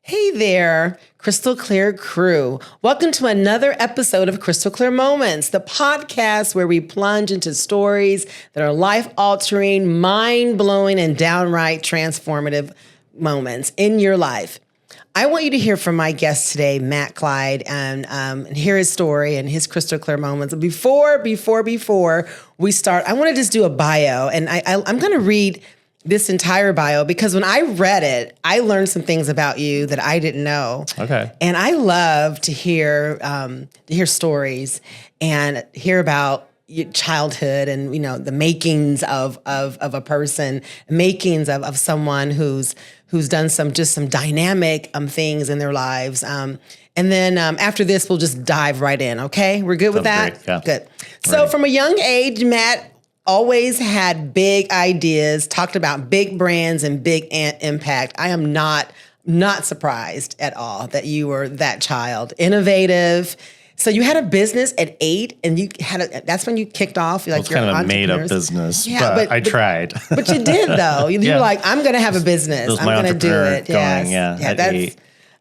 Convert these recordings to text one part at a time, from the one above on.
Hey there, Crystal Clear crew. Welcome to another episode of Crystal Clear Moments, the podcast where we plunge into stories that are life-altering, mind-blowing, and downright transformative moments in your life. I want you to hear from my guest today, Mat Clyde, and hear his story and his crystal clear moments. Before we start, I want to just do a bio, and I'm going to read this entire bio because when I read it, I learned some things about you that I didn't know. Okay. And I love to hear stories and hear about your childhood and the makings of a person, makings of someone who's done some dynamic things in their lives. And then after this, we'll just dive right in. Okay, we're good with that. Great. Yeah. Good. So from a young age, Mat always had big ideas, talked about big brands and big impact. I am not surprised at all that you were that child, innovative. So you had a business at 8, and that's when you kicked off. It's kind of a made-up business, yeah, but I tried. But you did, though. You were like, I'm going to have a business. I'm going to do it. At 8.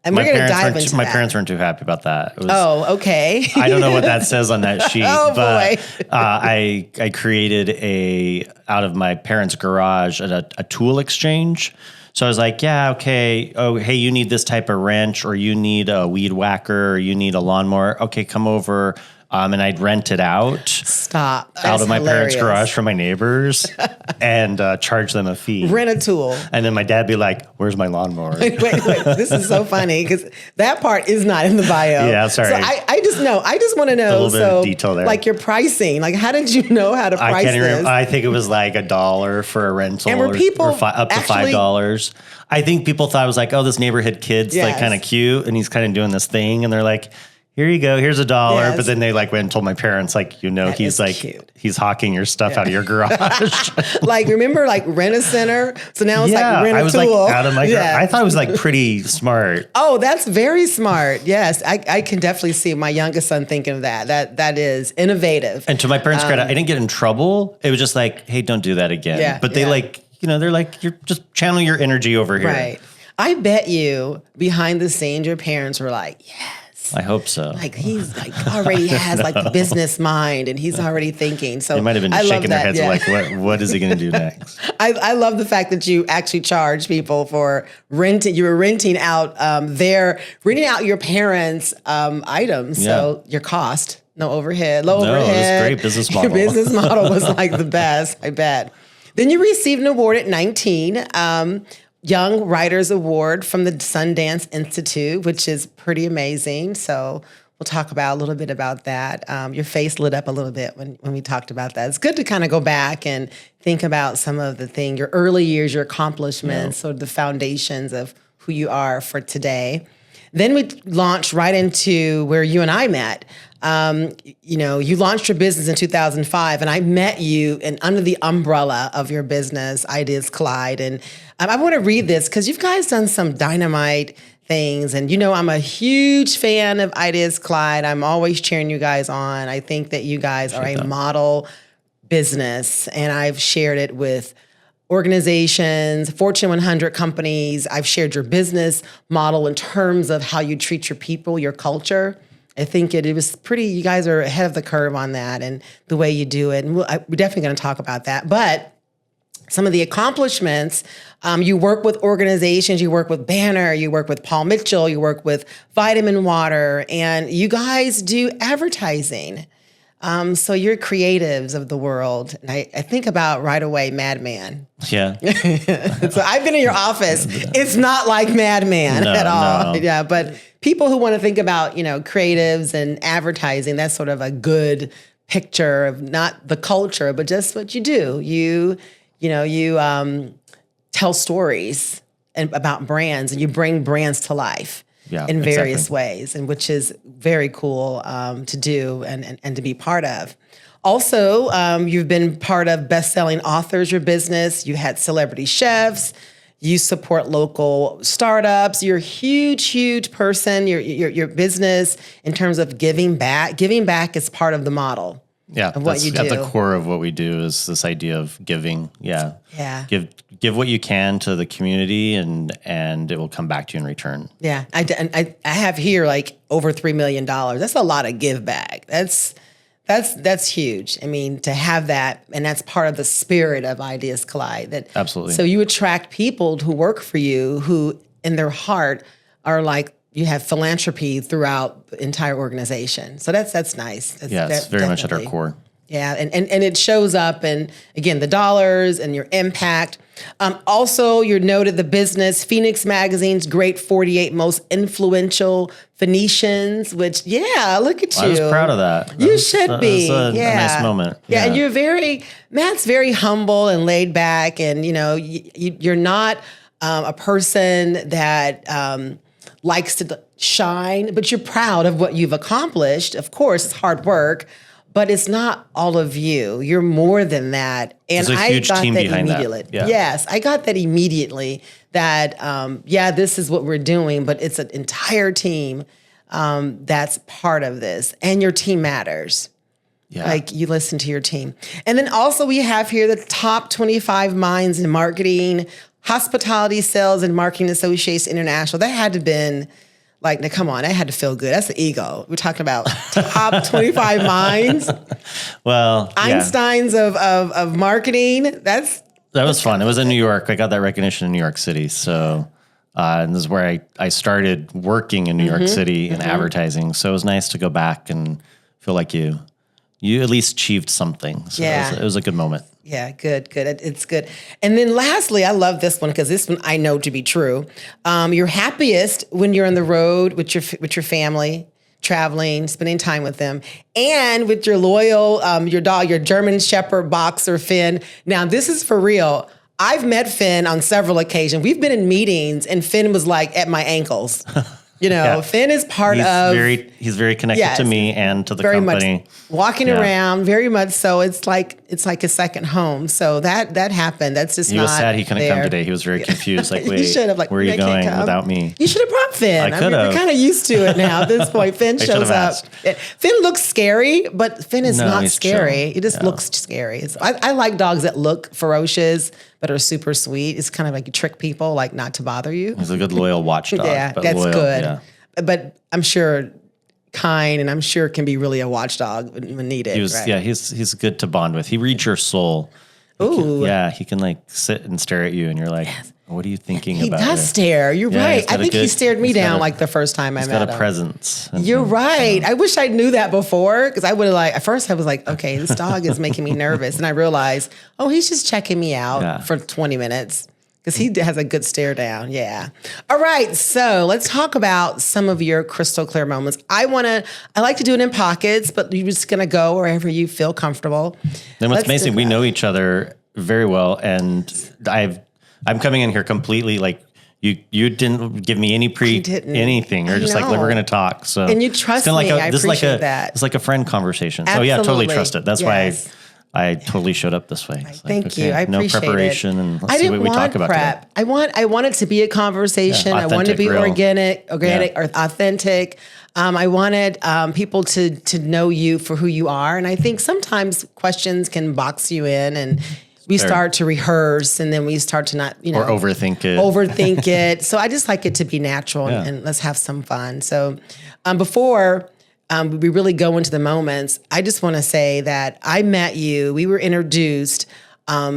And we're going to dive into my that. parents weren't too happy about that. Okay. I don't know what that says on that sheet, boy. I created out of my parents' garage a tool exchange. So I was like, yeah, okay. Oh, hey, you need this type of wrench, or you need a weed whacker, or you need a lawnmower. Okay, come over. And I'd rent it out. Stop. That's out of my hilarious. parents' garage from my neighbors and charge them a fee. Rent a tool. And then my dad be like, where's my lawnmower? Wait. This is so funny because that part is not in the bio. Yeah, sorry. So I just want to know. A little bit of detail there. Like your pricing. Like, how did you know how to price I can't this? remember. I think it was like $1 for a rental, and were people or up to $5. I think people thought it was like, oh, this neighborhood kid's like kind of cute, and he's kind of doing this thing, and they're like, here you go, here's $1. Yes. But then they went and told my parents, like, that he's like, cute. He's hawking your stuff out of your garage. Like, remember, like Rent a Center? So now it's like Rent a I was Tool. like out of my garage. I thought it was like pretty smart. Oh, that's very smart. Yes, I can definitely see my youngest son thinking of that. That is innovative. And to my parents' credit, I didn't get in trouble. It was just like, hey, don't do that again. Yeah, but they they're like, you're just channeling your energy over here. Right. I bet you behind the scenes, your parents were like, yeah. I hope so. Like he's like already has like the business mind and he's already thinking. So they might have been shaking their heads like, what is he going to do next? I love the fact that you actually charge people for renting. You were renting out your parents' items. Yeah. So your cost, no overhead, low overhead. No, it was a great business model. Your business model was like the best, I bet. Then you received an award at 19. Young Writers Award from the Sundance Institute, which is pretty amazing. So we'll talk about a little bit about that. Your face lit up a little bit when we talked about that. It's good to kind of go back and think about some of your early years, your accomplishments, sort of the foundations of who you are for today. Then we launched right into where you and I met. You launched your business in 2005, and I met you under the umbrella of your business, Mat Clyde. And I want to read this because you guys done some dynamite things. And I'm a huge fan of Mat Clyde. I'm always cheering you guys on. I think that you guys are a model business, and I've shared it with organizations, Fortune 100 companies. I've shared your business model in terms of how you treat your people, your culture. I think it was pretty, you guys are ahead of the curve on that and the way you do it. And we're definitely going to talk about that. But some of the accomplishments, you work with organizations, you work with Banner, you work with Paul Mitchell, you work with Vitamin Water, and you guys do advertising. So you're creatives of the world. And I think about right away Madman. Yeah. So I've been in your office. It's not like Madman at all. No. Yeah, but people who want to think about, creatives and advertising, that's sort of a good picture of not the culture, but just what you do. You tell stories about brands and you bring brands to life. Yeah, in various ways, and which is very cool to do and to be part of. Also, you've been part of best-selling authors, your business. You had celebrity chefs. You support local startups. You're a huge person. Your business in terms of giving back. Giving back is part of the model. Yeah, of what you do. At the core of what we do is this idea of giving. Yeah. Yeah. Give what you can to the community, and it will come back to you in return. Yeah. I have here like over $3 million. That's a lot of give back. That's huge. I mean, to have that, and that's part of the spirit of Ideas Collide. That Absolutely. So you attract people who work for you who in their heart are like, you have philanthropy throughout the entire organization. So that's nice. It's very much at our core. Yeah, and it shows up, and again, the dollars and your impact. Also, you're noted the business, Phoenix Magazine's Great 48 Most Influential Phoenicians, which, look at you. I was proud of that. You should be. That was a nice moment. Yeah, and Matt's very humble and laid back, and, you're not a person that likes to shine, but you're proud of what you've accomplished. Of course, it's hard work, but it's not all of you. You're more than that. And there's a huge team behind immediately. that. Yeah. Yes, I got that immediately that, this is what we're doing, but it's an entire team that's part of this. And your team matters. Yeah. Like you listen to your team. And then also we have here the top 25 minds in marketing, Hospitality Sales and Marketing Association International. That had to have been like, now come on, that had to feel good. That's the ego. We're talking about top 25 minds. Well, Einsteins of marketing. That was fun. It was in New York. I got that recognition in New York City. So, and this is where I started working in New York City in advertising. So it was nice to go back and feel like you at least achieved something. So it was a good moment. Yeah, good. It's good. And then lastly, I love this one because this one I know to be true. You're happiest when you're on the road with your family, traveling, spending time with them, and with your loyal, your dog, your German Shepherd boxer, Finn. Now, this is for real. I've met Finn on several occasions. We've been in meetings, and Finn was like at my ankles. Finn is part of. He's very connected to me and to the very company. Much walking around, very much so. It's like a second home. So that happened. That's just he was sad he couldn't come today. He was very confused. Like, wait, where are you going without me? You should have brought Finn. I could have. We're kind of used to it now at this point. Finn shows up. Finn looks scary, but Finn is not scary. It just looks scary. I like dogs that look ferocious but are super sweet. It's kind of like you trick people, like not to bother you. He's a good loyal watchdog. That's loyal, good. Yeah. But I'm sure kind, and I'm sure can be really a watchdog when needed. He's good to bond with. He reads your soul. Ooh. He can like sit and stare at you, and you're like, what are you thinking about? He does stare. You're right. I think he stared me down like the first time I met him. He's got a presence. You're right. I wish I knew that before, because I would have at first I was like, okay, this dog is making me nervous. And I realized, he's just checking me out for 20 minutes. Because he has a good stare down. Yeah. All right. So let's talk about some of your crystal clear moments. I like to do it in pockets, but you're just going to go wherever you feel comfortable. And what's amazing, we know each other very well. And I'm coming in here completely like, you didn't give me any anything. You're just like, we're going to talk. So and you trust me. I appreciate that. It's like a friend conversation. Absolutely. So totally trust it. That's why I totally showed up this way. Thank you. I appreciate no preparation, it. and let's see what we talk about prep. I want it to be a conversation. I want it to be real. organic or authentic. I wanted people to know you for who you are, and I think sometimes questions can box you in, and we start to rehearse, and then we start to not, or overthink it. So I just like it to be natural, and let's have some fun. So before we really go into the moments, I just want to say that I met you. We were introduced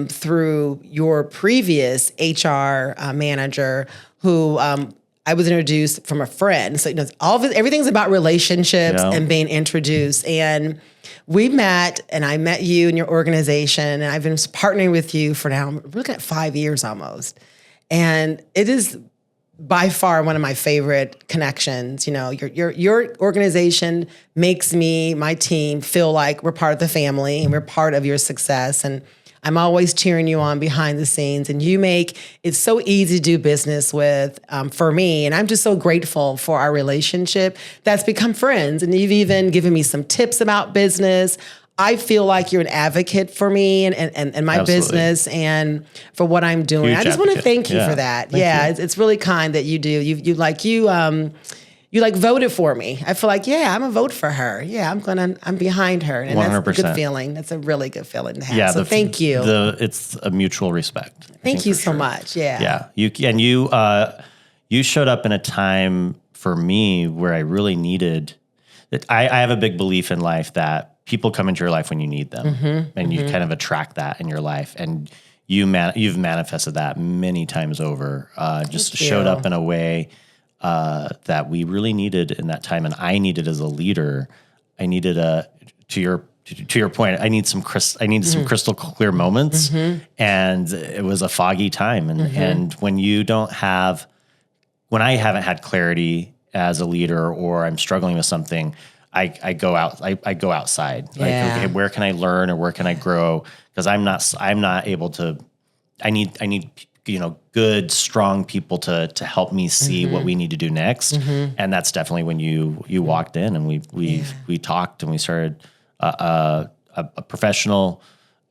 through your previous HR manager, who I was introduced from a friend. So everything's about relationships and being introduced. And we met, and I met you and your organization, and I've been partnering with you for now, we're looking at 5 years almost. And it is by far one of my favorite connections. Your organization makes me, my team, feel like we're part of the family and we're part of your success. And I'm always cheering you on behind the scenes, and you make it so easy to do business with for me. And I'm just so grateful for our relationship that's become friends. And you've even given me some tips about business. I feel like you're an advocate for me and my business and for what I'm doing. Huge I just want to thank you for that. Thank you. It's really kind that you do. you like voted for me. I feel like, yeah, I'm a vote for her. Yeah, I'm behind her. And that's a 100%. good feeling. That's a really good feeling to have. Yeah. So thank you. It's a mutual respect. Thank you so much. Yeah. Yeah. You showed up in a time for me where I really needed it. I have a big belief in life that people come into your life when you need them, and you kind of attract that in your life. And you've manifested that many times over. Just showed up in a way that we really needed in that time, and I needed as a leader. I needed to your point. I needed some crystal clear moments, and it was a foggy time. And when I haven't had clarity as a leader, or I'm struggling with something, I go outside. Like, okay, where can I learn, or where can I grow? Because I'm not able to. I need good, strong people to help me see what we need to do next. And that's definitely when you walked in, and we talked, and we started a professional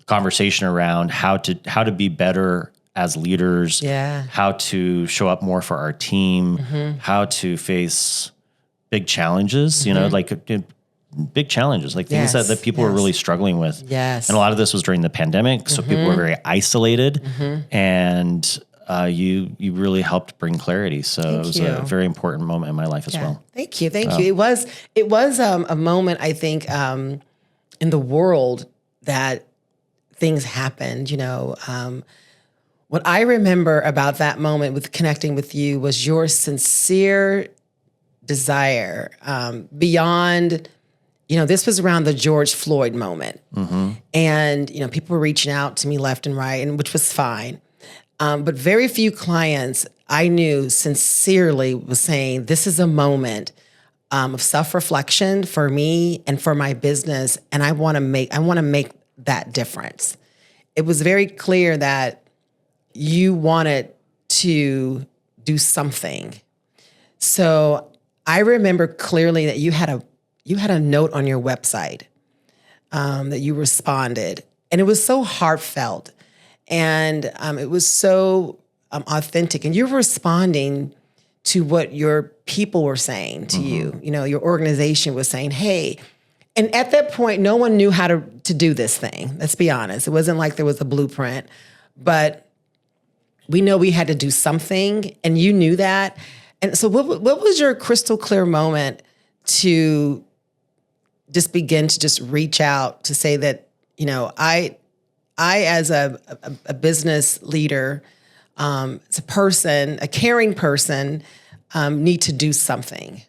conversation around how to be better as leaders, how to show up more for our team, how to face big challenges, big challenges, like things that people were really struggling with. Yes. And a lot of this was during the pandemic. So people were very isolated, and you really helped bring clarity. So it was a very important moment in my life as well. Thank you. It was a moment, I think, in the world that things happened, what I remember about that moment with connecting with you was your sincere desire beyond, this was around the George Floyd moment. And, people were reaching out to me left and right, and which was fine. But very few clients I knew sincerely was saying, this is a moment of self-reflection for me and for my business. And I want to make that difference. It was very clear that you wanted to do something. So I remember clearly that you had a note on your website that you responded, and it was so heartfelt, and it was so authentic. And you're responding to what your people were saying to you. Your organization was saying, "Hey." And at that point, no one knew how to do this thing. Let's be honest. It wasn't like there was a blueprint, but we know we had to do something, and you knew that. And so what was your crystal clear moment to just begin to just reach out to say that, I as a business leader, as a person, a caring person, need to do something?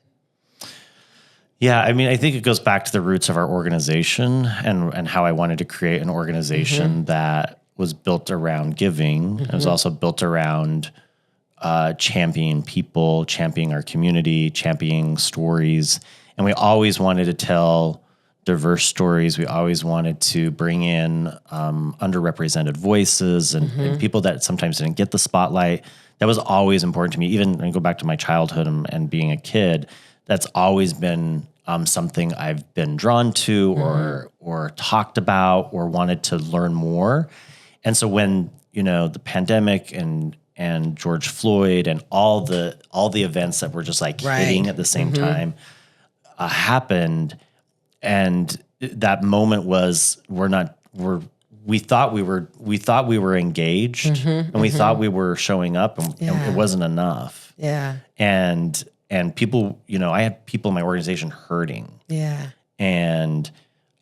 Yeah, I think it goes back to the roots of our organization and how I wanted to create an organization that was built around giving. It was also built around championing people, championing our community, championing stories. And we always wanted to tell diverse stories. We always wanted to bring in underrepresented voices and people that sometimes didn't get the spotlight. That was always important to me. Even I go back to my childhood and being a kid, that's always been something I've been drawn to or talked about or wanted to learn more. And so when, the pandemic and George Floyd and all the events that were just like hitting at the same time happened, and that moment was we thought we were engaged, and we thought we were showing up, and it wasn't enough. Yeah. And people, I had people in my organization hurting. Yeah. And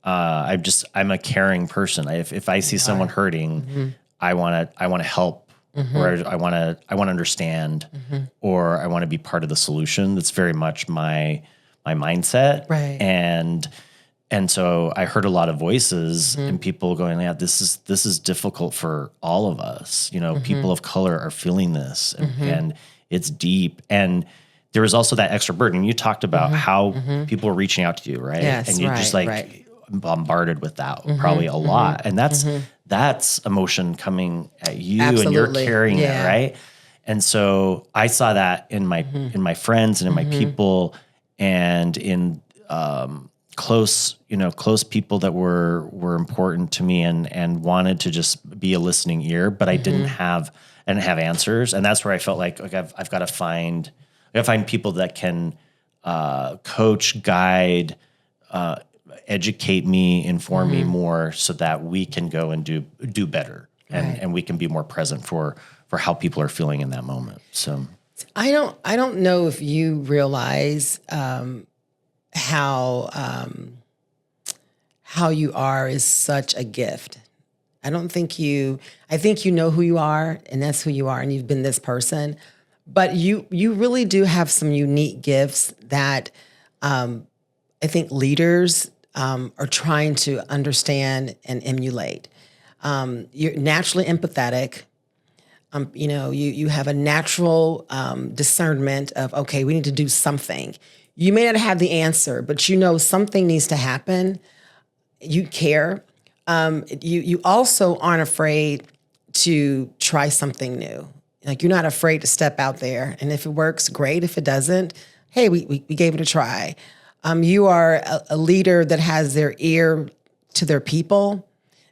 I'm a caring person. If I see someone hurting, I want to help, or I want to understand, or I want to be part of the solution. That's very much my mindset. Right. And so I heard a lot of voices and people going, yeah, this is difficult for all of us. People of color are feeling this, and it's deep. And there was also that extra burden. You talked about how people were reaching out to you, right? Yes, and you just bombarded with that probably a lot. And that's emotion coming at you. Absolutely. And you're carrying it, right? And so I saw that in my friends and in my people, and in close people that were important to me and wanted to just be a listening ear, but I didn't have answers. And that's where I felt like I've got to find people that can coach, guide, educate me, inform me more, so that we can go and do better, and we can be more present for how people are feeling in that moment. So I don't know if you realize how you are is such a gift. I think you know who you are, and that's who you are, and you've been this person. But you really do have some unique gifts that I think leaders are trying to understand and emulate. You're naturally empathetic. You have a natural discernment of, okay, we need to do something. You may not have the answer, but you know something needs to happen. You care. You also aren't afraid to try something new. Like, you're not afraid to step out there. And if it works, great. If it doesn't, hey, we gave it a try. You are a leader that has their ear to their people.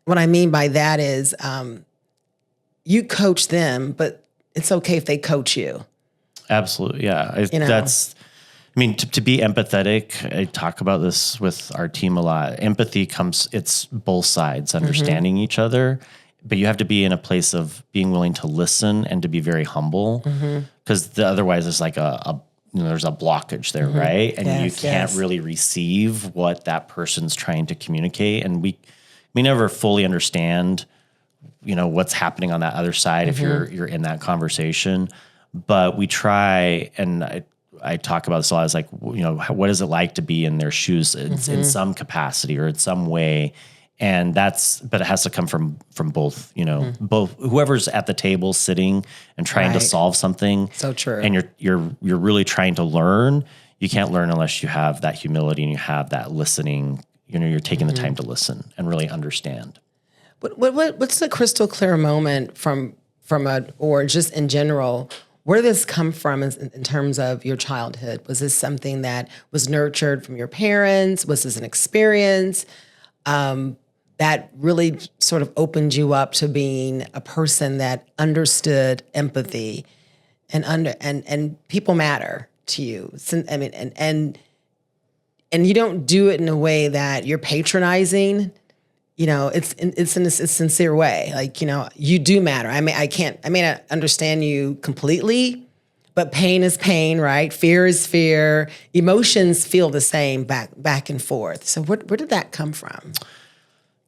What I mean by that is you coach them, but it's okay if they coach you. Absolutely. Yeah. To be empathetic, I talk about this with our team a lot. Empathy it's both sides, understanding each other, but you have to be in a place of being willing to listen and to be very humble, because otherwise it's like there's a blockage there, right? And you can't really receive what that person's trying to communicate. And we never fully understand, what's happening on that other side if you're in that conversation. But we try, and I talk about this a lot. It's like, what is it like to be in their shoes in some capacity or in some way? And but it has to come from both, both whoever's at the table sitting and trying to solve something. So true. And you're really trying to learn. You can't learn unless you have that humility and you have that listening. You're taking the time to listen and really understand. What's the crystal clear moment from or just in general? Where did this come from in terms of your childhood? Was this something that was nurtured from your parents? Was this an experience that really sort of opened you up to being a person that understood empathy and people matter to you? And you don't do it in a way that you're patronizing. It's in a sincere way. Like, you do matter. I may not understand you completely, but pain is pain, right? Fear is fear. Emotions feel the same back and forth. So where did that come from?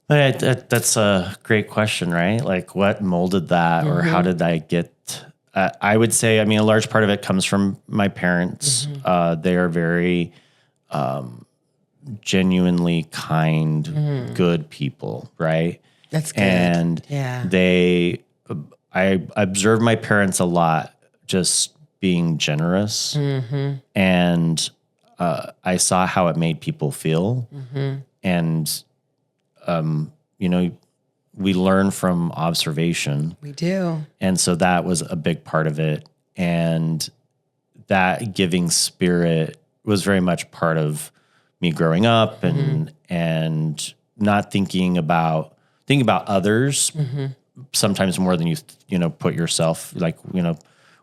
That's a great question, right? Like, what molded that, or how did I get? I would say, a large part of it comes from my parents. They are very genuinely kind, good people, right? That's good. And I observed my parents a lot just being generous, and I saw how it made people feel, and we learn from observation. We do. And so that was a big part of it. And that giving spirit was very much part of me growing up, and not thinking about others sometimes more than you put yourself, like,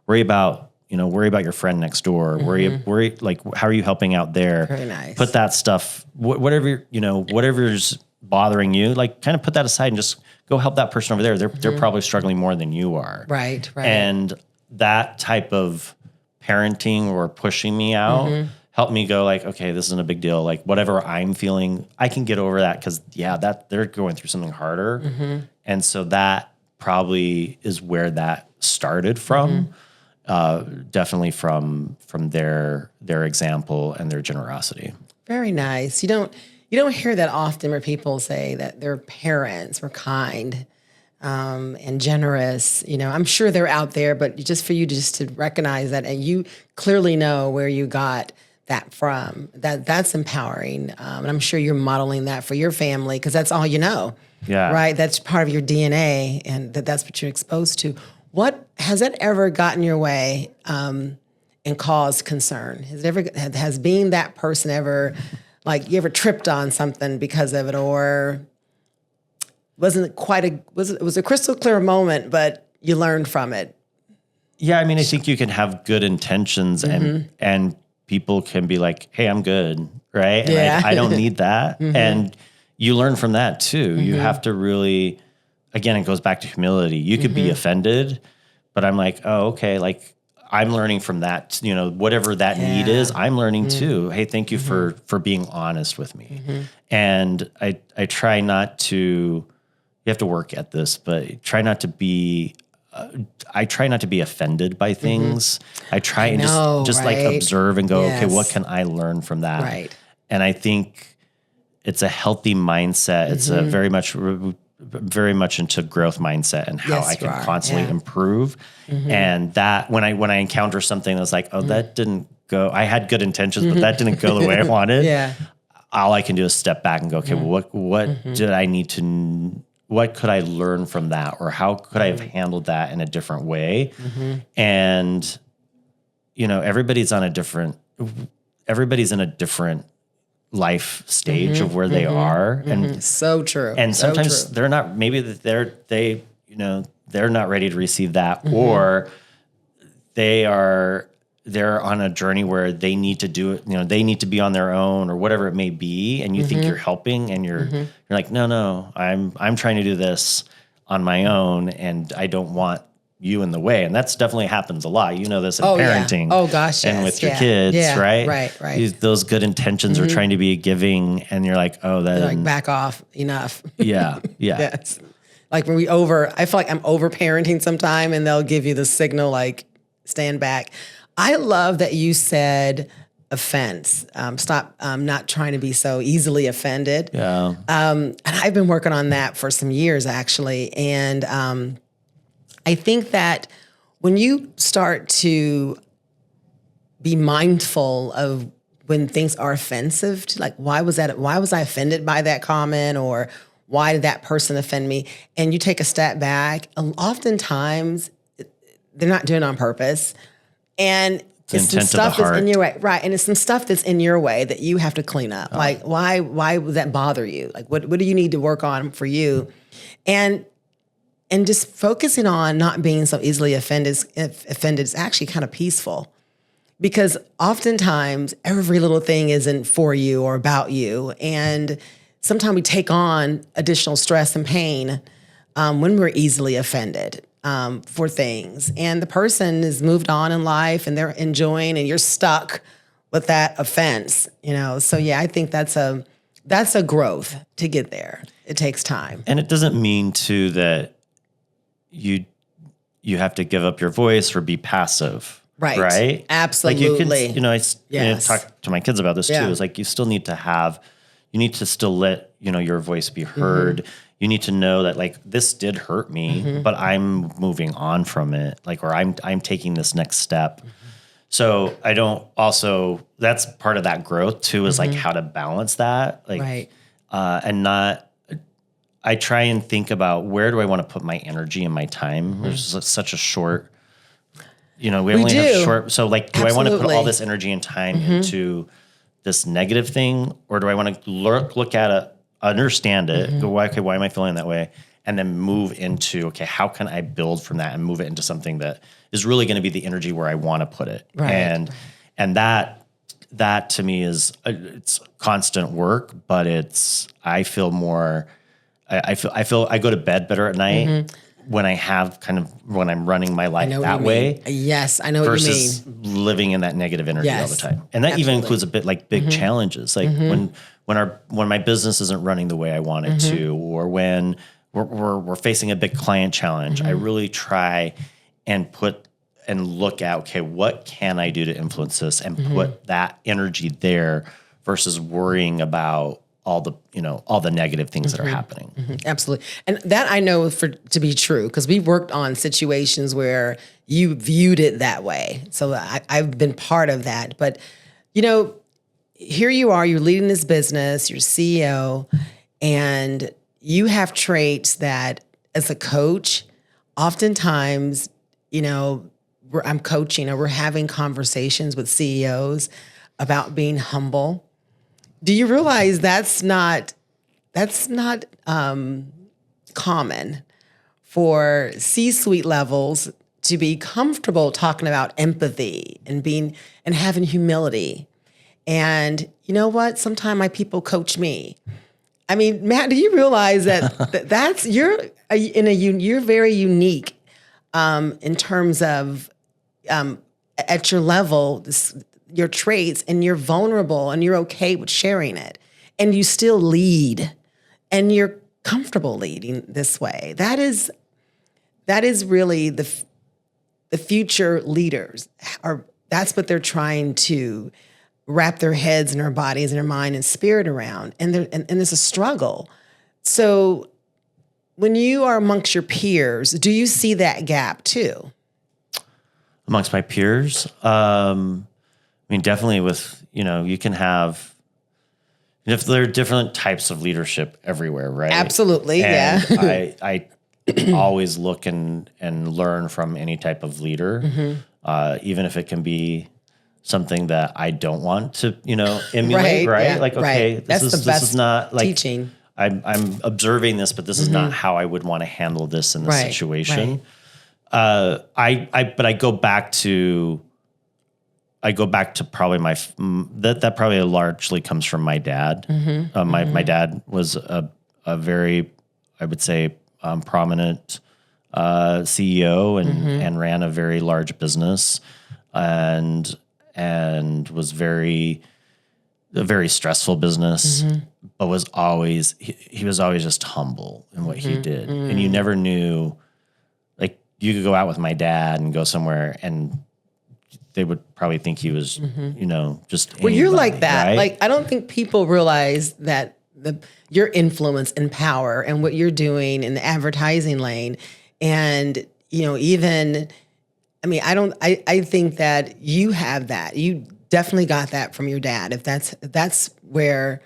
worry about your friend next door, worry, like, how are you helping out there? Very nice. Put that stuff, whatever's bothering you, like, kind of put that aside and just go help that person over there. They're probably struggling more than you are. Right. And that type of parenting or pushing me out helped me go, like, okay, this isn't a big deal. Like, whatever I'm feeling, I can get over that, because that they're going through something harder. And so that probably is where that started from. Definitely from their example and their generosity. Very nice. You don't hear that often where people say that their parents were kind and generous. I'm sure they're out there, but just for you to recognize that, and you clearly know where you got that from, that's empowering. And I'm sure you're modeling that for your family, because that's all you know. Yeah. Right? That's part of your DNA, and that's what you're exposed to. What has that ever gotten your way and caused concern? Has being that person ever, like, you ever tripped on something because of it, or wasn't quite it was a crystal clear moment, but you learned from it? Yeah, I think you can have good intentions and people can be like, hey, I'm good, right? And Yeah. I don't need that. And you learn from that too. You have to really, again, it goes back to humility. You could be offended, but I'm like, oh, okay, like I'm learning from that, you know, whatever that need is, I'm learning too. Hey, thank you for being honest with me. And I try not to, you have to work at this, but try not to be, I try not to be offended by things. I try and just like observe and go, okay, what can I learn from that? Right. And I think it's a healthy mindset. It's a very much into growth mindset and how I can constantly improve. And that when I encounter something that's like, oh, that didn't go, I had good intentions, but that didn't go the way I wanted. All I can do is step back and go, okay, well, what did I need to, what could I learn from that? Or how could I have handled that in a different way? And, you know, everybody's in a different life stage of where they are. And so true. And sometimes they're not, maybe they, you know, they're not ready to receive that, or they're on a journey where they need to do it, you know, they need to be on their own or whatever it may be. And you think you're helping and you're like, no, I'm trying to do this on my own and I don't want you in the way. And that's definitely happens a lot. You know this in parenting. Oh gosh, and with your kids, right? Right. Those good intentions are trying to be giving and you're like, oh, that like back off, enough. Yeah. Yes. Like when I feel like I'm over parenting sometime and they'll give you the signal like stand back. I love that you said offense. Stop not trying to be so easily offended. Yeah. And I've been working on that for some years actually. And I think that when you start to be mindful of when things are offensive, like why was I offended by that comment, or why did that person offend me? And you take a step back, oftentimes they're not doing it on purpose. And it's some stuff that's in your way. Right. And it's some stuff that's in your way that you have to clean up. Like why would that bother you? Like what do you need to work on for you? And just focusing on not being so easily offended is actually kind of peaceful, because oftentimes every little thing isn't for you or about you. And sometimes we take on additional stress and pain when we're easily offended for things. And the person has moved on in life and they're enjoying, and you're stuck with that offense, you know? So yeah, I think that's a growth to get there. It takes time. And it doesn't mean too that you have to give up your voice or be passive. Right. Absolutely. Like you can, I talk to my kids about this too. It's like, you still need to still let, you know, your voice be heard. You need to know that like, this did hurt me, but I'm moving on from it. Like, or I'm taking this next step. So that's part of that growth too, is like how to balance that. Like, and not, I try and think about where do I want to put my energy and my time. There's such a short, you know, we only have short. So like, do I want to put all this energy and time into this negative thing? Or do I want to look at it, understand it, go, okay, why am I feeling that way? And then move into, okay, how can I build from that and move it into something that is really going to be the energy where I want to put it. Right. And that to me is, it's constant work, but I feel more, I go to bed better at night when I'm running my life that way. Yes, I know what you mean. Versus living in that negative energy all the time. And that even includes a bit like big challenges. Like when my business isn't running the way I want it to, or when we're facing a big client challenge, I really try and look at, okay, what can I do to influence this, and put that energy there versus worrying about all the negative things that are happening. Absolutely. And that I know to be true, because we worked on situations where you viewed it that way. So I've been part of that. But, you know, here you are, you're leading this business, you're CEO, and you have traits that as a coach, oftentimes, you know, I'm coaching or we're having conversations with CEOs about being humble. Do you realize that's not common for C-suite levels to be comfortable talking about empathy and having humility. And you know what? Sometimes my people coach me. I mean, Matt, do you realize that you're very unique in terms of at your level, your traits, and you're vulnerable and you're okay with sharing it, and you still lead, and you're comfortable leading this way. That is really the future leaders are. That's what they're trying to wrap their heads and their bodies and their mind and spirit around. And it's a struggle. So when you are amongst your peers, do you see that gap too? Amongst my peers? I mean, definitely with, you can have, if there are different types of leadership everywhere, right? Absolutely, and yeah. I always look and learn from any type of leader, even if it can be something that I don't want to, emulate, right? Yeah, like, okay, right. this is not like teaching. I'm observing this, but this is not how I would want to handle this in this situation. Right. But I go back to probably that probably largely comes from my dad. My dad was a very, I would say, prominent CEO and ran a very large business and was a very stressful business, but was always, he was always just humble in what he did. And you never knew, like, you could go out with my dad and go somewhere and they would probably think he was, just Well, you're like that. right? Like, I don't think people realize that your influence and power and what you're doing in the advertising lane. And, even, I think that you have that. You definitely got that from your dad. If that's where,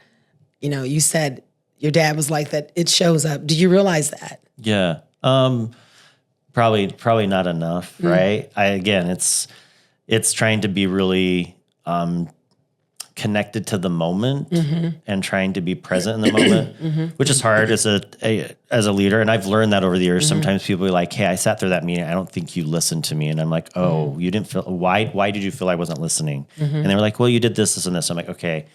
you said your dad was like that, it shows up. Did you realize that? Yeah. Probably not enough, right? It's trying to be really connected to the moment and trying to be present in the moment, which is hard as a leader. And I've learned that over the years. Sometimes people are like, "Hey, I sat through that meeting. I don't think you listened to me." And I'm like, "Oh, you didn't feel, why did you feel I wasn't listening?" And they were like, "Well, you did this, and this." I'm like, "Okay,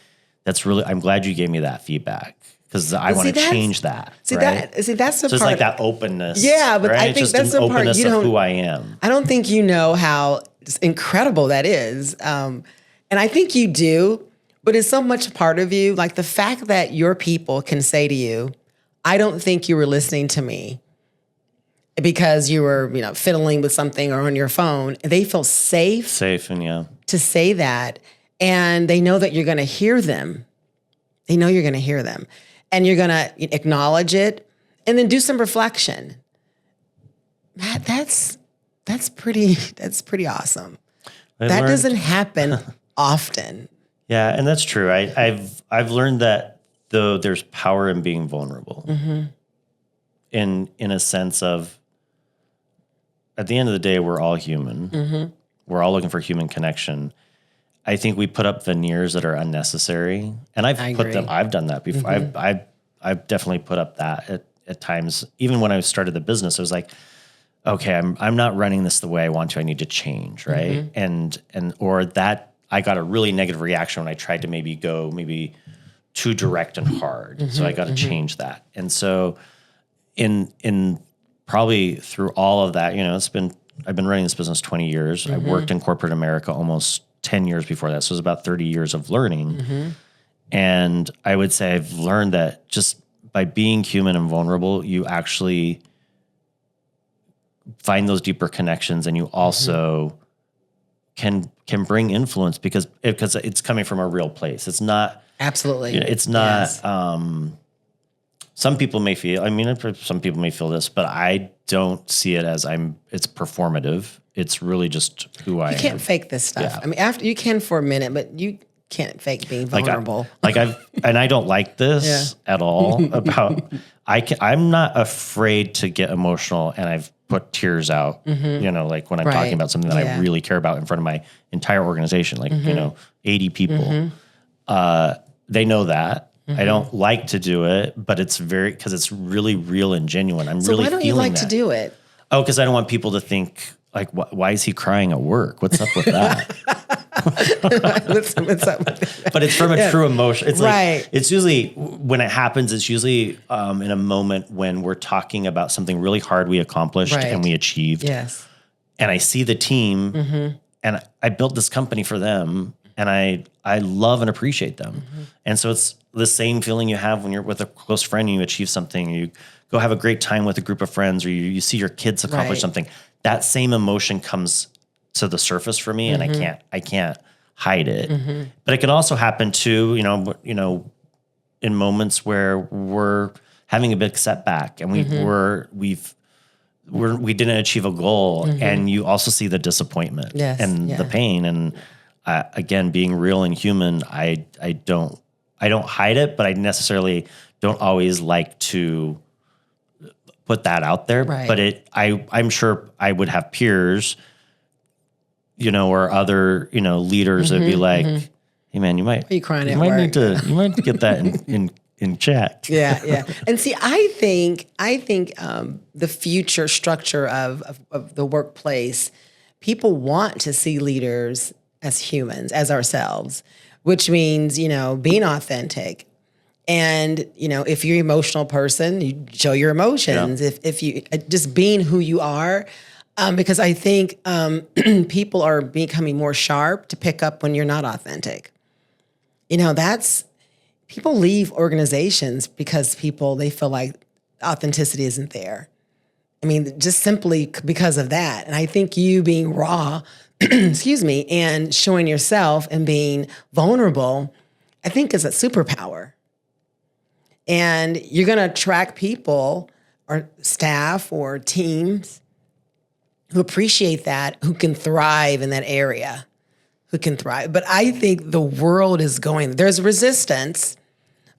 I'm glad you gave me that feedback because I want to change that." See, right? that's the So part. it's like that openness. Yeah, but right? I think just that's an the part openness you of don't. who I am. I don't think you know how incredible that is. And I think you do, but it's so much a part of you. Like the fact that your people can say to you, "I don't think you were listening to me," because you were, fiddling with something or on your phone. They feel safe And to say that. And they know that you're going to hear them. They know you're going to hear them. And you're going to acknowledge it and then do some reflection. Matt, that's pretty awesome. That doesn't happen often. Yeah, and that's true. I've learned that though there's power in being vulnerable. In a sense of, at the end of the day, we're all human. We're all looking for human connection. I think we put up veneers that are unnecessary, and I've done that before. I've definitely put up that at times. Even when I started the business, I was like, okay, I'm not running this the way I want to. I need to change, right? Or that I got a really negative reaction when I tried to maybe go too direct and hard. So I got to change that. And so in probably through all of that, I've been running this business 20 years. I worked in corporate America almost 10 years before that. So it was about 30 years of learning. And I would say I've learned that just by being human and vulnerable, you actually find those deeper connections, and you also can bring influence because it's coming from a real place. It's not absolutely. It's not. Yes. Some people may feel. Some people may feel this, but I don't see it as it's performative. It's really just who I am. You can't fake this stuff. Yeah. After you can for a minute, but you can't fake being vulnerable. And I don't like this at all about. I'm not afraid to get emotional, and I've put tears out, like when I'm talking about something that I really care about in front of my entire organization, like, 80 people. They know that. I don't like to do it, but because it's really real and genuine. I'm really feeling that. So why don't you like to do it? Oh, because I don't want people to think like, why is he crying at work? What's up with that? What's up with that? But it's from a true emotion. It's Right. like, it's usually when it happens, it's usually in a moment when we're talking about something really hard we accomplished Right. and we achieved. Yes. And I see the team and I built this company for them and I love and appreciate them. And so it's the same feeling you have when you're with a close friend and you achieve something, or you go have a great time with a group of friends, or you see your kids accomplish Right. something. That same emotion comes to the surface for me, and I can't hide it. But it can also happen too, in moments where we're having a big setback and we didn't achieve a goal, and you also see the disappointment and the pain. And again, being real and human, I don't hide it, but I necessarily don't always like to put that out there. Right. But I'm sure I would have peers, or other, leaders that'd be like, hey man, you might you crying at might work? need to get that in check. Yeah. And see, I think the future structure of the workplace, people want to see leaders as humans, as ourselves, which means, being authentic. And, if you're an emotional person, you show your emotions. Yeah. If you just being who you are, because I think people are becoming more sharp to pick up when you're not authentic. People leave organizations because they feel like authenticity isn't there. I mean, just simply because of that. And I think you being raw, excuse me, and showing yourself and being vulnerable, I think is a superpower. And you're going to attract people or staff or teams who appreciate that, who can thrive in that area, who can thrive. But I think the world is going, there's resistance,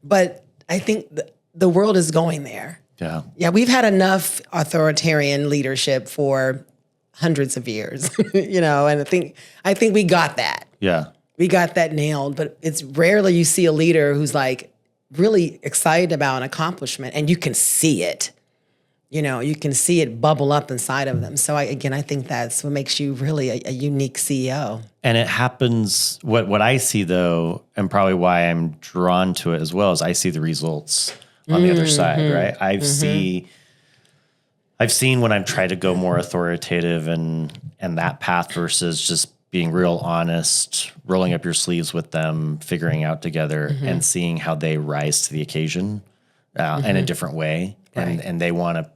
but I think the world is going there. Yeah. Yeah, we've had enough authoritarian leadership for hundreds of years, and I think we got that. Yeah. We got that nailed, but it's rarely you see a leader who's like really excited about an accomplishment and you can see it. You can see it bubble up inside of them. So I think that's what makes you really a unique CEO. And it happens, what I see though, and probably why I'm drawn to it as well, is I see the results on the other side, right? I've seen when I've tried to go more authoritative and that path versus just being real honest, rolling up your sleeves with them, figuring out together, and seeing how they rise to the occasion in a different way. Right. And they want to,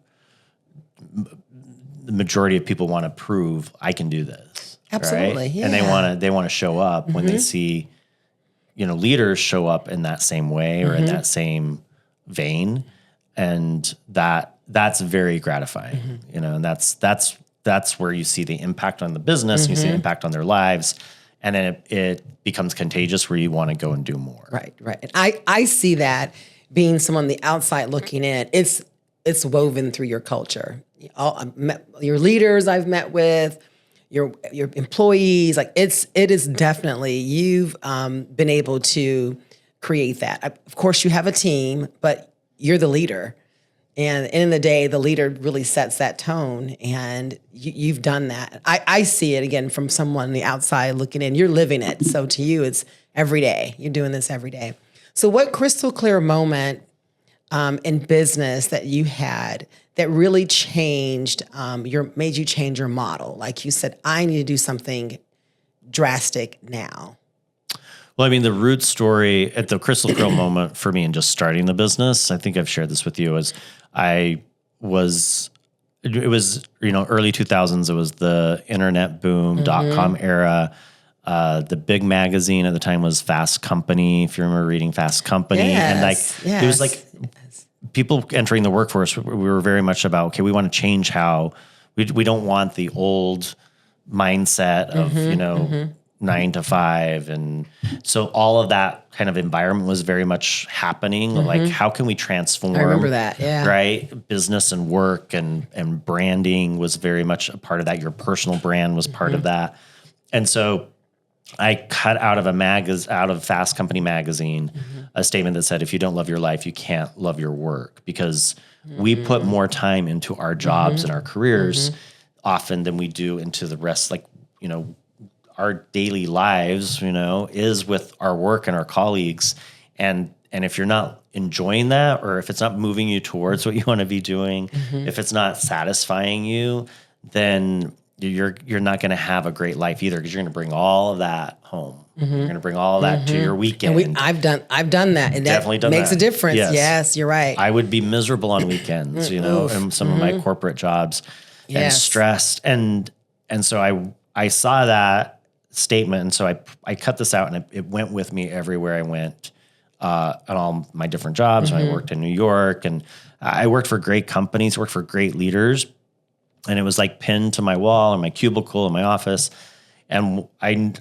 the majority of people want to prove I can do this. Absolutely. Right? Yeah. And they want to show up when they see, leaders show up in that same way or in that same vein. And that's very gratifying, and that's where you see the impact on the business, and you see the impact on their lives, and then it becomes contagious where you want to go and do more. Right. And I see that being someone on the outside looking in, it's woven through your culture. Your leaders I've met with, your employees, like it is definitely, you've been able to create that. Of course, you have a team, but you're the leader. And at the end of the day, the leader really sets that tone, and you've done that. I see it, again, from someone on the outside looking in. You're living it. So to you, it's every day. You're doing this every day. So what crystal clear moment in business that you had that really changed, made you change your model? Like you said, I need to do something drastic now. Well, I mean, the root story at the crystal clear moment for me in just starting the business, I think I've shared this with you, is it was early 2000s. It was the internet boom, .com era. The big magazine at the time was Fast Company, if you remember reading Fast Company. Yes, and it was like people entering the workforce, we were very much about, okay, we want to change how, we don't want the old mindset of, 9 to 5. And so all of that kind of environment was very much happening. Like, how can we transform? I remember that, yeah. Right? Business and work and branding was very much a part of that. Your personal brand was part of that. And so I cut out of Fast Company magazine, a statement that said, if you don't love your life, you can't love your work, because we put more time into our jobs and our careers. often than we do into the rest. Like, you know, our daily lives, you know, is with our work and our colleagues. And if you're not enjoying that, or if it's not moving you towards what you want to be doing, if it's not satisfying you, then you're not going to have a great life either, because you're going to bring all of that home. You're going to bring all of that to your weekend. And I've done that, and Definitely that done makes that. a difference. Yes. Yes, you're right. I would be miserable on weekends, you know, in some of my corporate jobs, and Yes. stressed. And so I saw that statement. And so I cut this out, and it went with me everywhere I went, on all my different jobs. When I worked in New York, and I worked for great companies, worked for great leaders, and it was like pinned to my wall in my cubicle in my office. And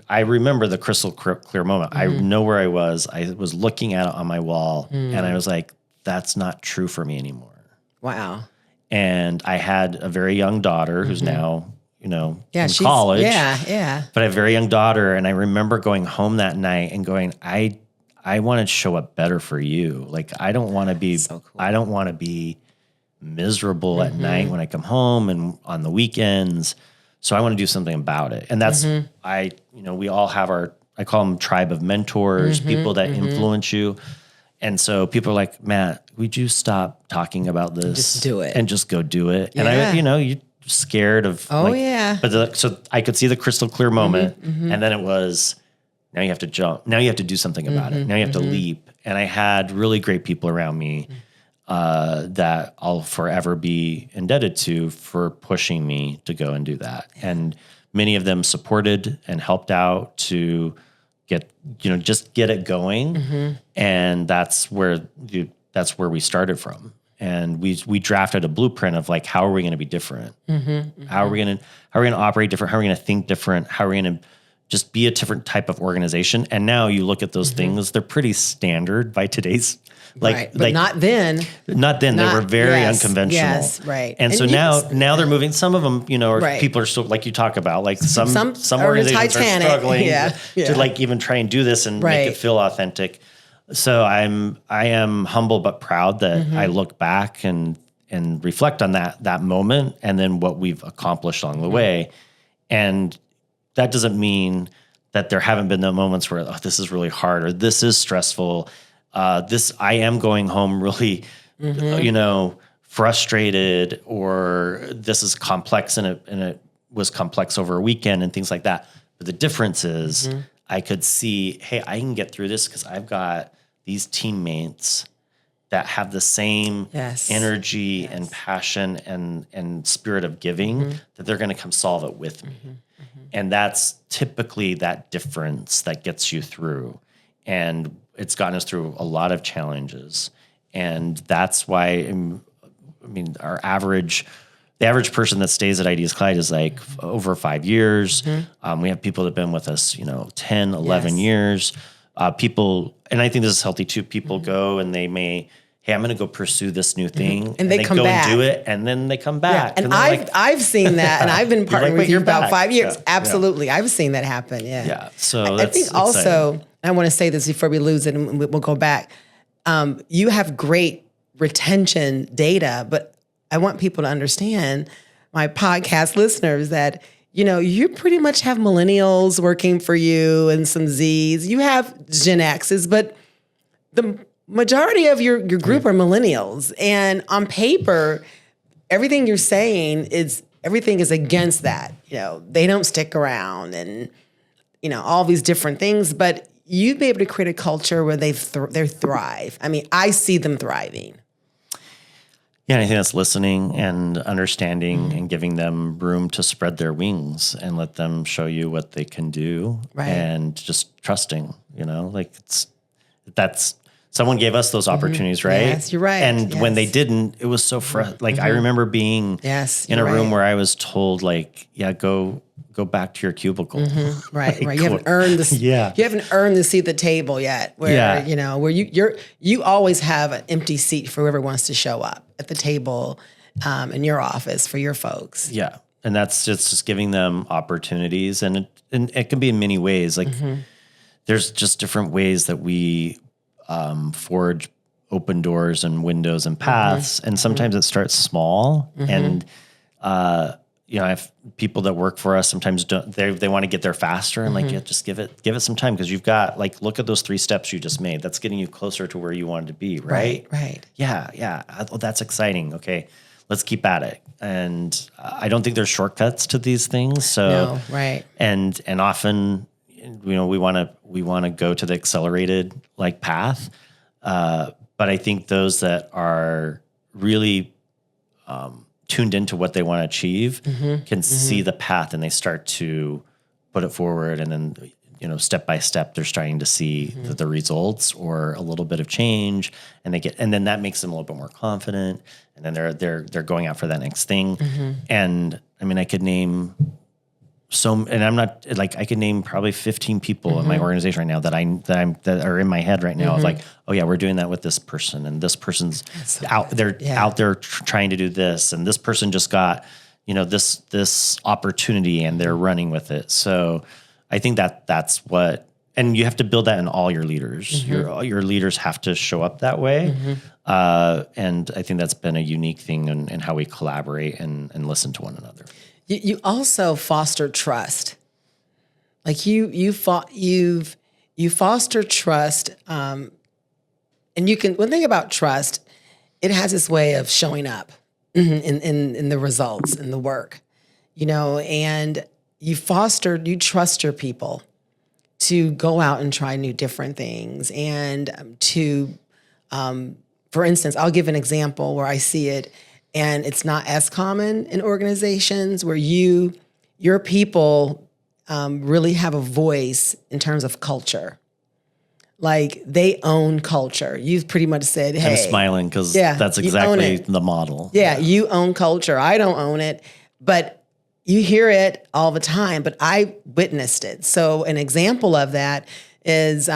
I remember the crystal clear moment. I know where I was looking at it on my wall, and I was like, that's not true for me anymore. Wow. And I had a very young daughter who's now, you know, in she's college. Yeah. But I have a very young daughter, and I remember going home that night and going, I want to show up better for you. Like, I don't want to be, So cool. I don't want to be miserable at night when I come home and on the weekends. So I want to do something about it. And that's, we all have I call them tribe of mentors, people that influence you. And so people are like, Matt, would you stop talking about this? Just do it. And just go do it. Yeah. And you're scared of. Oh, yeah. But so I could see the crystal clear moment. And then it was, now you have to jump. Now you have to do something about it. Now you have to leap. And I had really great people around me that I'll forever be indebted to for pushing me to go and do that. And many of them supported and helped out to just get it going. And that's where we started from. And we drafted a blueprint of like, how are we going to be different? How are we going to operate different? How are we going to think different? How are we going to just be a different type of organization? And now you look at those things, they're pretty standard by today's, But not then. Not then. They were very unconventional. Yes, right. And so now they're moving. Some of them, Right. people are still, like you talk about, like some are organizations Titanic. are struggling Yeah. to like even try and do this and make it feel authentic. So I am humble but proud that I look back and reflect on that moment, and then what we've accomplished along the way. And that doesn't mean that there haven't been the moments where, this is really hard, or this is stressful. I am going home really, frustrated, or this is complex, and it was complex over a weekend and things like that. But the difference is I could see, hey, I can get through this because I've got these teammates that have the same energy and passion and spirit of giving, that they're going to come solve it with me. And that's typically that difference that gets you through. And it's gotten us through a lot of challenges. And that's why, the average person that stays at Ideas Clyde is like over 5 years. We have people that have been with us, 10, 11 years. People, and I think this is healthy too, people go and they may, hey, I'm going to go pursue this new thing. And they come go back. And do it, and then they come back. Yeah. And I've seen that, and I've been partnering with you for about back. 5 years. Yeah. Absolutely. I've seen that happen. Yeah. Yeah. So I think also, I want to say this before we lose it, and we'll go back. You have great retention data, but I want people to understand, my podcast listeners, that you pretty much have millennials working for you and some Zs. You have Gen X's, but the majority of your group are millennials. And on paper, everything you're saying everything is against that. They don't stick around and, all these different things, but you'd be able to create a culture where they thrive. I see them thriving. Yeah, and I think that's listening and understanding and giving them room to spread their wings and let them show you what they can do. Right. And just trusting, that's someone gave us those opportunities, right? Yes, you're right. And when they didn't, it was so frustrating. I remember being in a room where I was told, go back to your cubicle. Right. You haven't earned this. Yeah. You haven't earned the seat at the table yet. Where where you always have an empty seat for whoever wants to show up at the table in your office for your folks. Yeah. And that's just giving them opportunities, and it can be in many ways. There's just different ways that we forge open doors and windows and paths. And sometimes it starts small. And you know, I have people that work for us sometimes they want to get there faster. I'm like, yeah, just give it some time, because you've got, like, look at those 3 steps you just made. That's getting you closer to where you wanted to be, right? Right. Yeah. Oh, that's exciting. Okay, let's keep at it. And I don't think there's shortcuts to these things. So, No, right. And often, you know, we want to go to the accelerated, like, path. But I think those that are really tuned into what they want to achieve can see the path, and they start to put it forward. And then, you know, step by step, they're starting to see the results or a little bit of change, and then that makes them a little bit more confident. And then they're going out for that next thing. And I mean, I could name and I'm not, like, I could name probably 15 people in my organization right now that are in my head right now of, like, oh yeah, we're doing that with this person, and this person's out there trying to do this, and this person just got, you know, this opportunity, and they're running with it. So I think that's what, and you have to build that in all your leaders. Your leaders have to show up that way. And I think that's been a unique thing in how we collaborate and listen to one another. You also foster trust. Like you foster trust, and one thing about trust, it has this way of showing up in the results, in the work, you know, and you trust your people to go out and try new different things, and for instance, I'll give an example where I see it. And it's not as common in organizations where your people really have a voice in terms of culture. Like, they own culture. You've pretty much said, hey. I'm smiling because that's exactly the model. Yeah, you own culture. I don't own it. But you hear it all the time, but I witnessed it. So an example of that is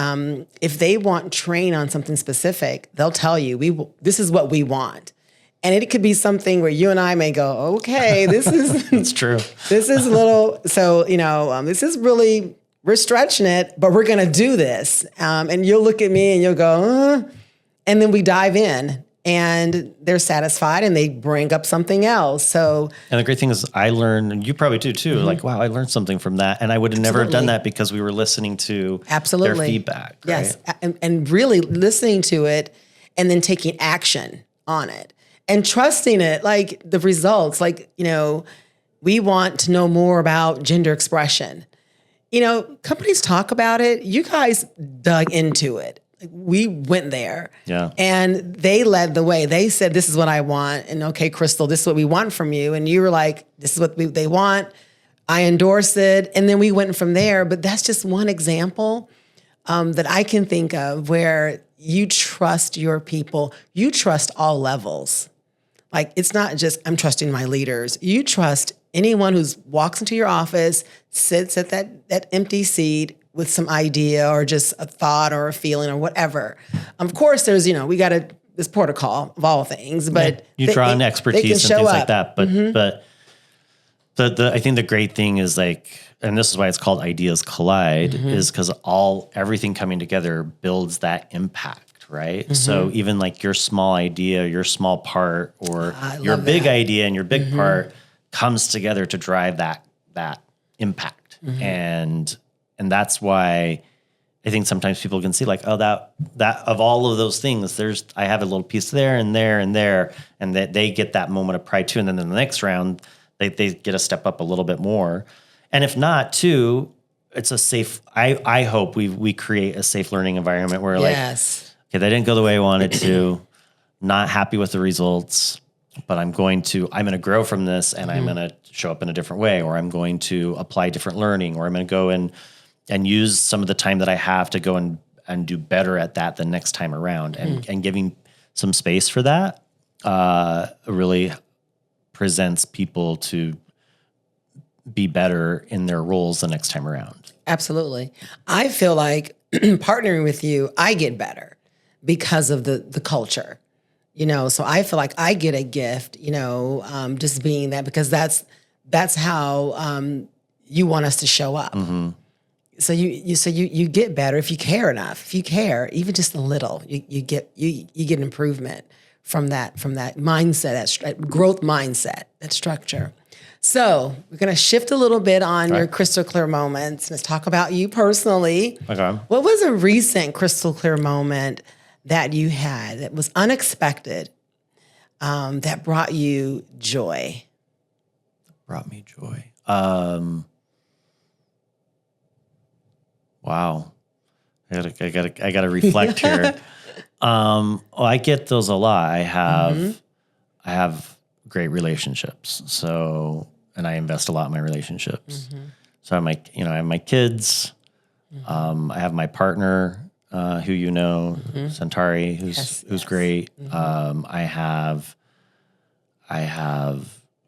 if they want train on something specific, they'll tell you, this is what we want. And it could be something where you and I may go, okay, this is it's true. This is a little, so, you know, this is really, we're stretching it, but we're going to do this. And you'll look at me and you'll go, and then we dive in, and they're satisfied, and they bring up something else. So, and the great thing is, I learned, and you probably do too, like, wow, I learned something from that. And I would have never done that because we were listening to their feedback. Yes. Right? And really listening to it, and then taking action on it. And trusting it, like the results, like, you know, we want to know more about gender expression. You know, companies talk about it. You guys dug into it. We went there. Yeah. And they led the way. They said, this is what I want. And okay, Crystal, this is what we want from you. And you were like, this is what they want. I endorse it. And then we went from there. But that's just one example that I can think of where you trust your people. You trust all levels. Like, it's not just, I'm trusting my leaders. You trust anyone who walks into your office, sits at that empty seat with some idea or just a thought or a feeling or whatever. Of course, there's, you know, we got this protocol of all things, but you draw on expertise and things like that. But the I think the great thing is, like, and this is why it's called Ideas Collide, is because everything coming together builds that impact. Right. So even like your small idea, your small part, or your big idea and your big part comes together to drive that impact. And that's why I think sometimes people can see, like, oh, that of all of those things, I have a little piece there and there and there, and that they get that moment of pride too. And then in the next round, they get a step up a little bit more. And if not, too, it's a safe, I hope we create a safe learning environment where, like, okay, they didn't go the way I wanted to, not happy with the results, but I'm going to grow from this, and I'm going to show up in a different way, or I'm going to apply different learning, or I'm going to go and use some of the time that I have to go and do better at that the next time around. And giving some space for that really presents people to be better in their roles the next time around. Absolutely. I feel like partnering with you, I get better because of the culture, you know. So I feel like I get a gift, you know, just being that, because that's how you want us to show up. So you get better if you care enough. If you care even just a little, you get improvement from that mindset, that growth mindset, that structure. So we're going to shift a little bit on your crystal clear moments. Let's talk about you personally. Okay. What was a recent crystal clear moment that you had that was unexpected, that brought you joy? Brought me joy. Wow. I gotta reflect here. Well, I get those a lot. I have great relationships. So, and I invest a lot in my relationships. So I have my kids. I have my partner, who Centauri, who's great. I have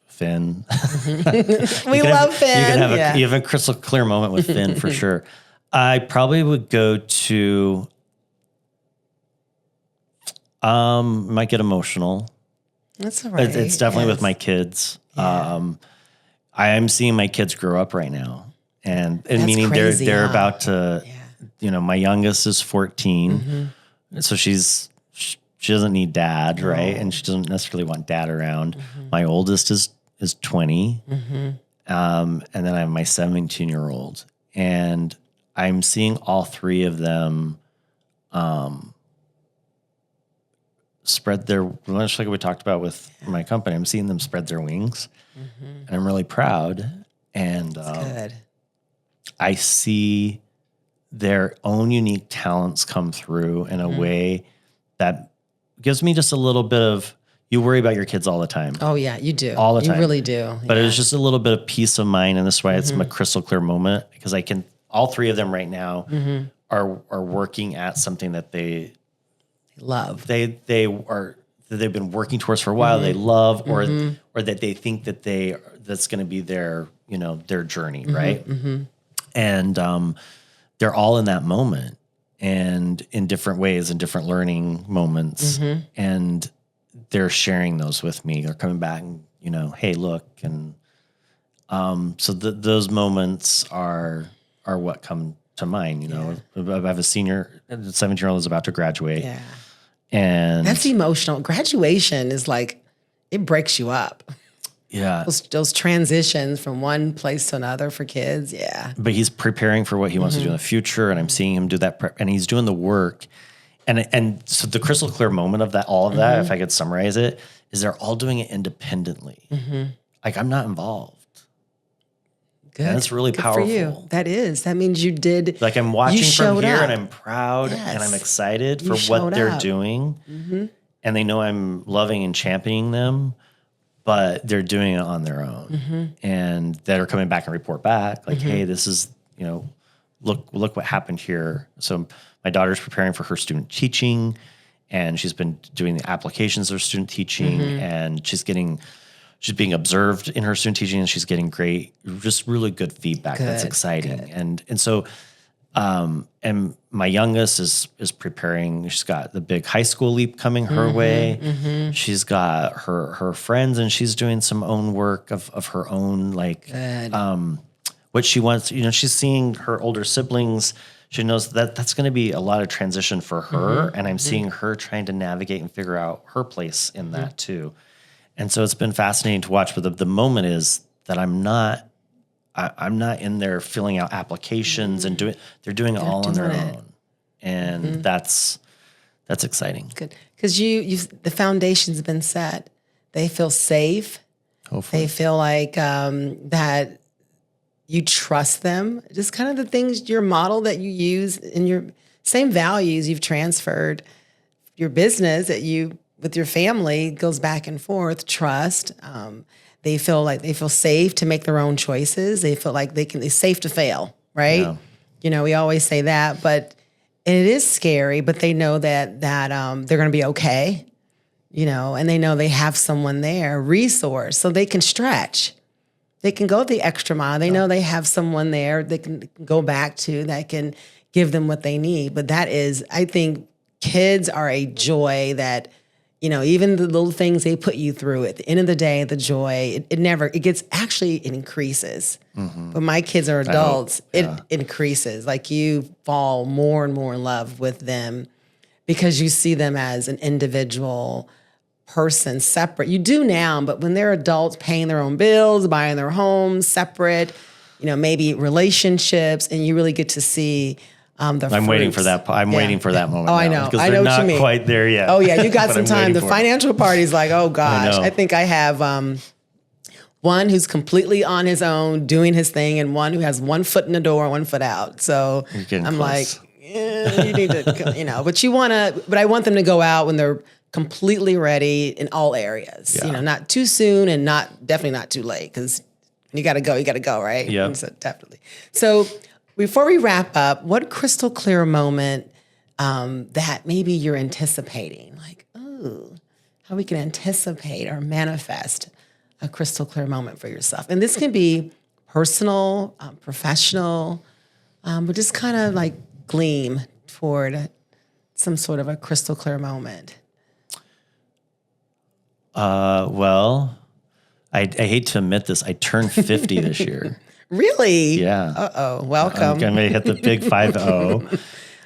Finn. We love Finn. You have a crystal clear moment with Finn for sure. I probably would go to, might get emotional. That's all right. It's definitely with my kids. Yeah. I am seeing my kids grow up right now, and meaning crazy, they're about to, my youngest is 14. So she doesn't need dad, right? And she doesn't necessarily want dad around. My oldest is 20. And then I have my 17-year-old, and I'm seeing all three of them spread their, much like we talked about with my company, I'm seeing them spread their wings, and I'm really proud. And good. I see their own unique talents come through in a way that gives me just a little bit of, you worry about your kids all the time. Oh yeah, you do. All the time. You really do. But it was just a little bit of peace of mind. And this is why it's my crystal clear moment, because all three of them right now are working at something that they love. They've been working towards for a while. They love, or that they think that that's going to be their journey, right? And they're all in that moment, and in different ways, in different learning moments, and they're sharing those with me. They're coming back and hey, look, and so those moments are what come to mind. I have a senior, 17-year-old is about to graduate. Yeah. And that's emotional. Graduation is like, it breaks you up. Yeah. Those transitions from one place to another for kids. Yeah. But he's preparing for what he wants to do in the future. And I'm seeing him do that. And he's doing the work. And so the crystal clear moment of that, all of that, if I could summarize it, is they're all doing it independently. Like, I'm not involved. Good. And it's really Good powerful. For you. That is. That means you did. Like, I'm watching from here up. and I'm proud and I'm excited for what they're doing. And they know I'm loving and championing them, but they're doing it on their own. And they're coming back and report back like, hey, this is, look what happened here. So my daughter's preparing for her student teaching, and she's been doing the applications of student teaching, and she's being observed in her student teaching, and she's getting great, just really good feedback. That's exciting. Good. And so, and my youngest is preparing. She's got the big high school leap coming her way. She's got her friends, and she's doing some own work of her own, like, what she wants. She's seeing her older siblings. She knows that that's going to be a lot of transition for her. And I'm seeing her trying to navigate and figure out her place in that too. And so it's been fascinating to watch, but the moment is that I'm not in there filling out applications and they're doing it all on their own. And that's exciting. Good. Because the foundation's been set. They feel safe. Hopefully. They feel like that you trust them. Just kind of the things, your model that you use in your same values you've transferred, your business that you, with your family, goes back and forth. Trust. They feel safe to make their own choices. They feel like they're safe to fail, right? Yeah. We always say that, but it is scary, but they know that they're going to be okay, and they know they have someone there, resource, so they can stretch. They can go the extra mile. They know they have someone there they can go back to that can give them what they need. But that is, I think kids are a joy that, even the little things they put you through, at the end of the day, the joy, it increases. But my kids are adults, it increases. Like, you fall more and more in love with them because you see them as an individual person separate. You do now, but when they're adults paying their own bills, buying their homes separate, maybe relationships, and you really get to see I'm waiting for that. I'm waiting for that moment. Oh, I know. Because I they're know what you not mean. quite there yet. Oh, yeah. You got But some I'm time. waiting The for it. financial party's like, oh, gosh. know. I think I have one who's completely on his own, doing his thing, and one who has one foot in the door, one foot out. So You're getting I'm close. like, you need to, but I want them to go out when they're completely ready in all areas. Yeah. Not too soon and definitely not too late, because you got to go, right? Yep. So definitely. So before we wrap up, what crystal clear moment that maybe you're anticipating? Like, ooh, how we can anticipate or manifest a crystal clear moment for yourself. And this can be personal, professional, but just kind of like gleam toward some sort of a crystal clear moment. Well, I hate to admit this. I turned 50 this year. Really? Yeah. Uh-oh. Welcome. I'm going to hit the big 5-0.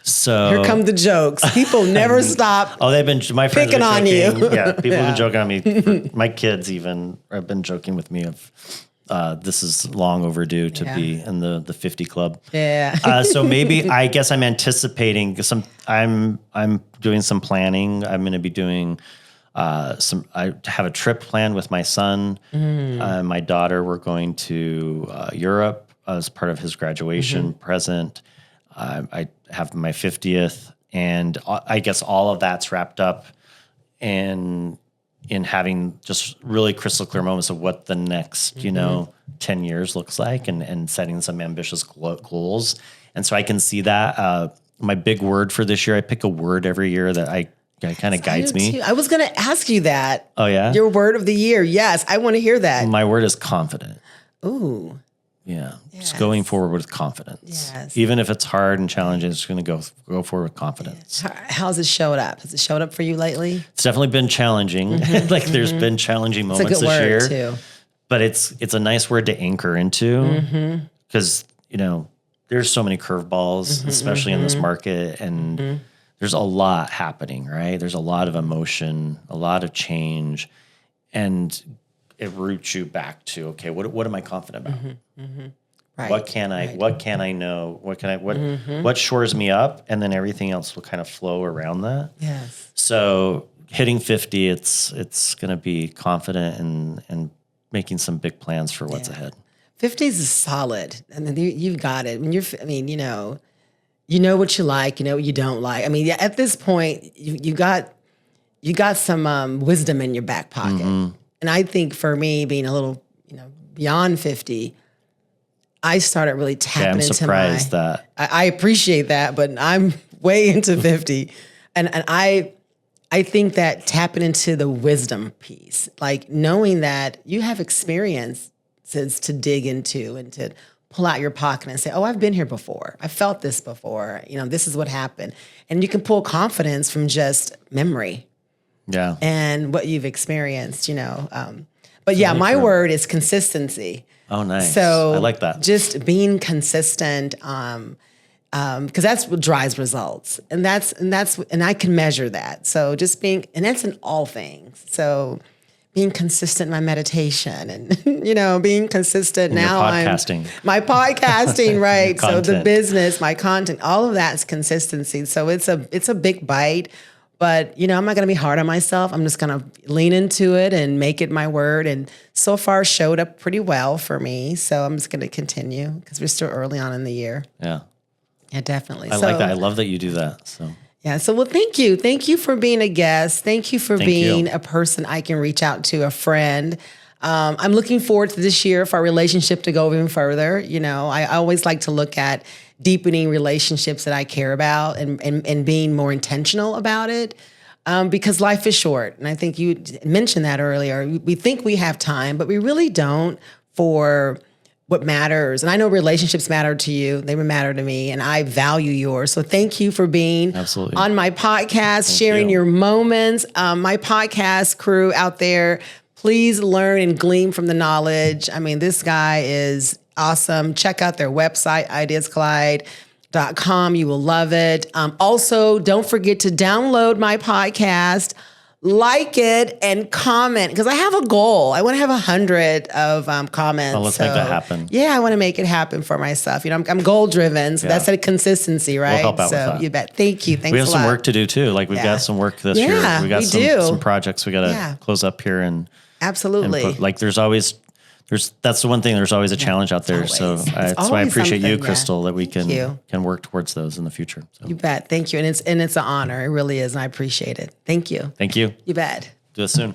So Here come the jokes. People never stop. Oh, my friends picking have on been joking. you. Yeah, people have been joking on me. My kids even have been joking with me of this is long overdue to be in the 50 club. Yeah. So maybe I guess I'm anticipating I'm doing some planning. I'm going to be doing I have a trip planned with my son, my daughter. We're going to Europe as part of his graduation present. I have my 50th, and I guess all of that's wrapped up in having just really crystal clear moments of what the next, 10 years looks like, and setting some ambitious goals. And so I can see that. My big word for this year, I pick a word every year that kind of guides me. Too. I was going to ask you that. Oh, yeah? Your word of the year. Yes, I want to hear that. My word is confident. Ooh. Yeah. Yes. Just going forward with confidence. Yes. Even if it's hard and challenging, it's going to go forward with confidence. How's it showed up? Has it showed up for you lately? It's definitely been challenging. Like there's been challenging moments It's a good this word year. too. But it's a nice word to anchor into because, there's so many curveballs, especially in this market. And there's a lot happening, right? There's a lot of emotion, a lot of change. And it roots you back to, okay, what am I confident about? Right. What can I know? What shores me up? And then everything else will kind of flow around that. Yes. So hitting 50, it's going to be confident and making some big plans for what's ahead. 50 is solid. And then you've got it. You know what you like, you know what you don't like. At this point, you got some wisdom in your back pocket. And I think for me, being a little, beyond 50, I started really tapping into surprised that. I appreciate that, but I'm way into 50. And I think that tapping into the wisdom piece, like knowing that you have experiences to dig into and to pull out your pocket and say, oh, I've been here before. I felt this before. This is what happened. And you can pull confidence from just memory. Yeah. And what you've experienced, But yeah, my word is consistency. Oh, nice. So I like that. Just being consistent, because that's what drives results, and I can measure that. So just and that's in all things. So being consistent in my meditation, and being consistent in now. My podcasting, right? So the business, my content, all of that's consistency. So it's a big bite. But, I'm not going to be hard on myself. I'm just going to lean into it and make it my word. And so far showed up pretty well for me. So I'm just going to continue because we're still early on in the year. Yeah. Yeah, definitely. I like that. I love that you do that. So. Yeah. So, well, thank you. Thank you for being a guest. Thank you for being a person I can reach out to, a friend. I'm looking forward to this year for our relationship to go even further. I always like to look at deepening relationships that I care about and being more intentional about it because life is short. And I think you mentioned that earlier. We think we have time, but we really don't for what matters. And I know relationships matter to you. They matter to me, and I value yours. So thank you for being on my podcast, sharing your moments. My podcast crew out there, please learn and glean from the knowledge. This guy is awesome. Check out their website, ideasclyde.com. You will love it. Also, don't forget to download my podcast, like it and comment, because I have a goal. I want to have 100 of comments. Well, let's make that happen. Yeah, I want to make it happen for myself. You know, I'm goal driven, so that's a consistency, right? We'll help out so with that. you bet. Thank you. Thanks We have a some lot. work to do too. Like we've got some work this year. We got some projects we got to close up here and absolutely. like that's the one thing. There's always a challenge out there. So that's why I appreciate you, Crystal, that we can work towards those in the future. So. You bet. Thank you. And it's an honor. It really is. And I appreciate it. Thank you. Thank you. You bet. Do this soon.